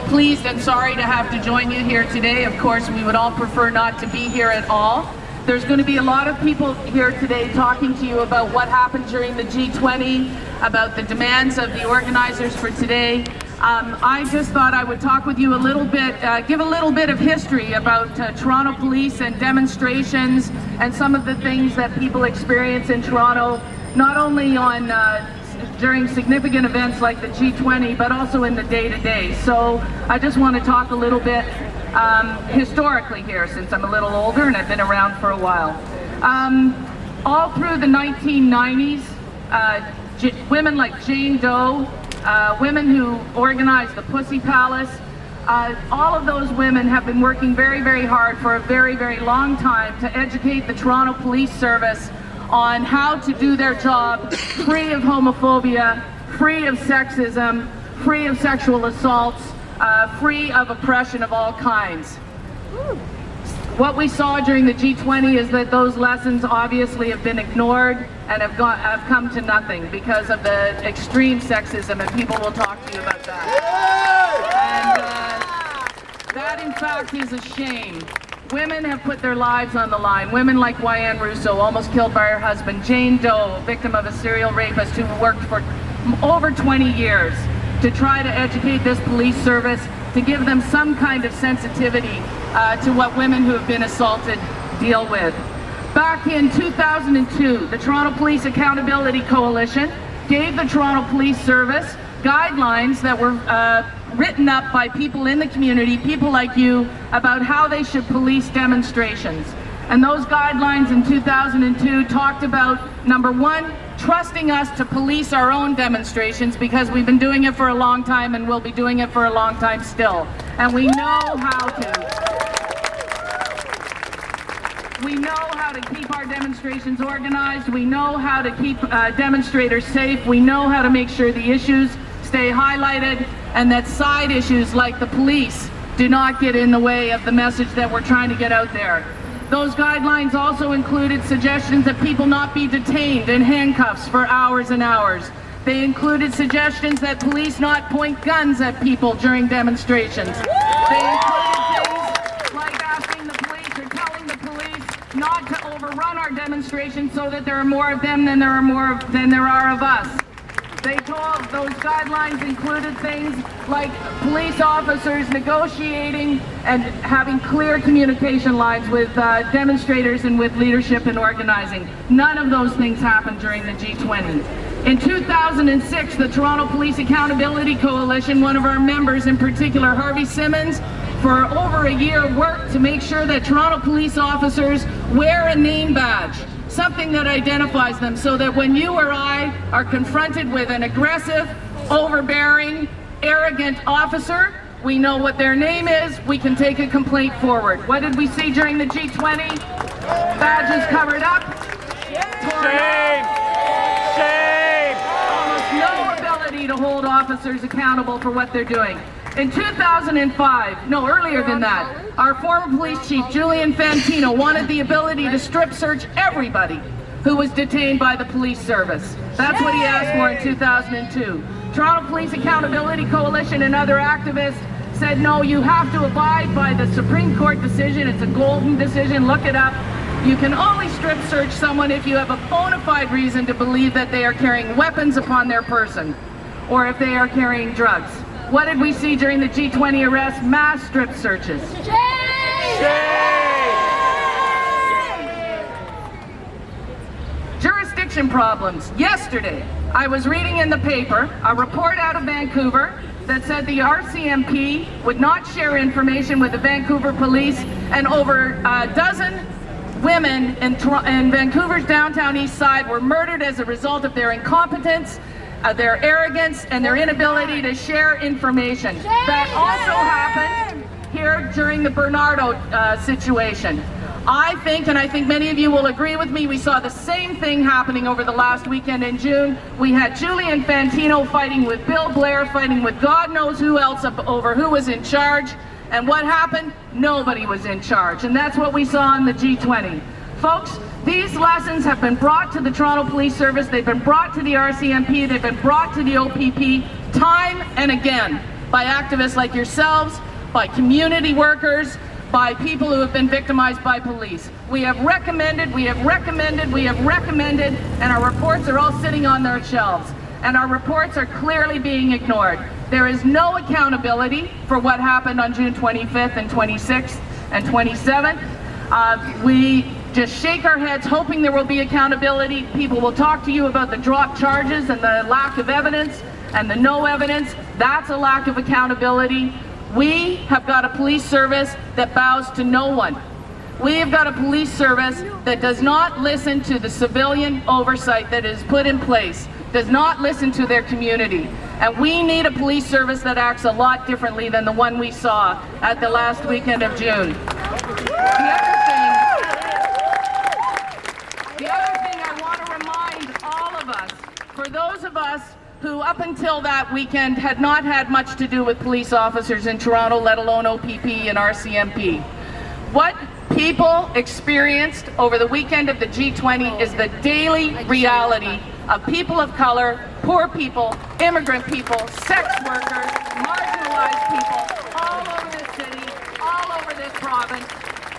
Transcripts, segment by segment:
pleased and sorry to have to join you here today. Of course, we would all prefer not to be here at all. There's going to be a lot of people here today talking to you about what happened during the G20, about the demands of the organizers for today. I just thought I would talk with you a little bit, give a little bit of history about Toronto police and demonstrations and some of the things that people experience in Toronto, not only on during significant events like the G20, but also in the day-to-day. So I just want to talk a little bit historically here, since I'm a little older and I've been around for a while. All through the 1990s, women like Jane Doe, women who organized the Pussy Palace, all of those women have been working very, very hard for a very, very long time to educate the Toronto Police Service on how to do their job free of homophobia, free of sexism, free of sexual assaults, free of oppression of all kinds. What we saw during the G20 is that those lessons obviously have been ignored and have come to nothing because of the extreme sexism, and people will talk to you about that. And that in fact is a shame. Women have put their lives on the line. Women like Wayne Russo, almost killed by her husband. Jane Doe, victim of a serial rapist who worked for over 20 years to try to educate this police service, to give them some kind of sensitivity to what women who have been assaulted deal with. Back in 2002, the Toronto Police Accountability Coalition gave the Toronto Police Service guidelines that were written up by people in the community, people like you, about how they should police demonstrations. And those guidelines in 2002 talked about, number one, trusting us to police our own demonstrations, because we've been doing it for a long time and we'll be doing it for a long time still. And we know how to. We know how to keep our demonstrations organized. We know how to keep demonstrators safe. We know how to make sure the issues stay highlighted and that side issues like the police do not get in the way of the message that we're trying to get out there. Those guidelines also included suggestions that people not be detained in handcuffs for hours and hours. They included suggestions that police not point guns at people during demonstrations. They included things like asking the police or telling the police not to overrun our demonstrations so that there are more of them than there are of us. Those guidelines included things like police officers negotiating and having clear communication lines with demonstrators and with leadership and organizing. None of those things happened during the G20. In 2006, the Toronto Police Accountability Coalition, one of our members in particular, Harvey Simmons, for over a year worked to make sure that Toronto police officers wear a name badge, something that identifies them, so that when you or I are confronted with an aggressive, overbearing, arrogant officer, we know what their name is, we can take a complaint forward. What did we see during the G20? Badges covered up, Shame! Shame! almost no ability to hold officers accountable for what they're doing. In 2005, no, earlier than that, our former police chief, Julian Fantino, wanted the ability to strip search everybody who was detained by the police service. That's what he asked for in 2002. Toronto Police Accountability Coalition and other activists said, no, you have to abide by the Supreme Court decision. It's a golden decision, look it up. You can only strip search someone if you have a bona fide reason to believe that they are carrying weapons upon their person, or if they are carrying drugs. What did we see during the G20 arrest? Mass strip searches. Jurisdiction problems. Yesterday, I was reading in the paper a report out of Vancouver that said the RCMP would not share information with the Vancouver police, and over a dozen women in Vancouver's downtown east side were murdered as a result of their incompetence, their arrogance, and their inability to share information. That also happened here during the Bernardo situation. I think, and I think many of you will agree with me, we saw the same thing happening over the last weekend in June. We had Julian Fantino fighting with Bill Blair, fighting with God knows who else over who was in charge. And what happened? Nobody was in charge. And that's what we saw on the G20. Folks, these lessons have been brought to the Toronto Police Service, they've been brought to the RCMP, they've been brought to the OPP time and again by activists like yourselves, by community workers, by people who have been victimized by police. We have recommended, and our reports are all sitting on their shelves. And our reports are clearly being ignored. There is no accountability for what happened on June 25th and 26th and 27th. We just shake our heads hoping there will be accountability. People will talk to you about the dropped charges and the lack of evidence and the no evidence. That's a lack of accountability. We have got a police service that bows to no one. We have got a police service that does not listen to the civilian oversight that is put in place, does not listen to their community. And we need a police service that acts a lot differently than the one we saw at the last weekend of June. The other thing I want to remind all of us, for those of us who up until that weekend had not had much to do with police officers in Toronto, let alone OPP and RCMP, what people experienced over the weekend of the G20 is the daily reality of people of color, poor people, immigrant people, sex workers, marginalized people, all over this city, all over this province,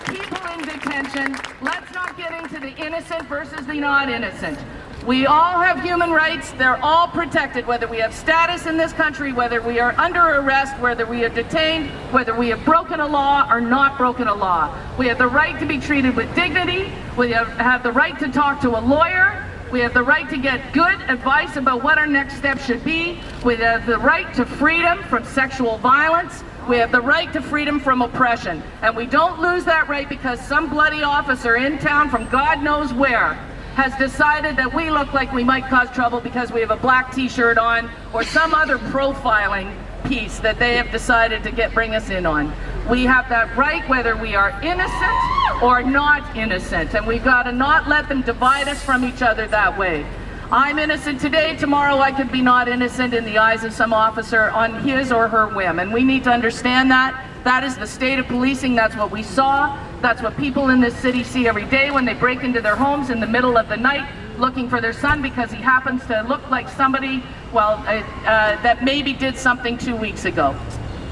people in detention. Let's not get into the innocent versus the not innocent. We all have human rights. They're all protected, whether we have status in this country, whether we are under arrest, whether we are detained, whether we have broken a law or not broken a law. We have the right to be treated with dignity. We have the right to talk to a lawyer. We have the right to get good advice about what our next step should be. We have the right to freedom from sexual violence. We have the right to freedom from oppression. And we don't lose that right because some bloody officer in town from God knows where has decided that we look like we might cause trouble because we have a black t-shirt on or some other profiling piece that they have decided to bring us in on. We have that right whether we are innocent or not innocent, and we've got to not let them divide us from each other that way. I'm innocent today, tomorrow I could be not innocent in the eyes of some officer on his or her whim, and we need to understand that. That is the state of policing. That's what we saw. That's what people in this city see every day when they break into their homes in the middle of the night looking for their son because he happens to look like somebody, well, that maybe did something 2 weeks ago,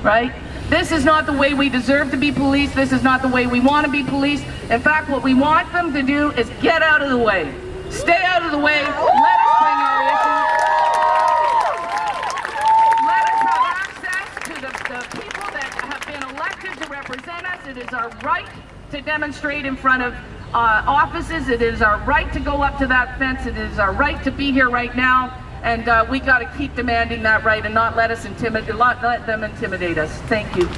right? This is not the way we deserve to be policed. This is not the way we want to be policed. In fact, what we want them to do is get out of the way. Stay out of the way. Let us bring our issues. Let us have access to the people that have been elected to represent us. It is our right to demonstrate in front of offices. It is our right to go up to that fence. It is our right to be here right now. And we got to keep demanding that right and not let them intimidate us. Thank you.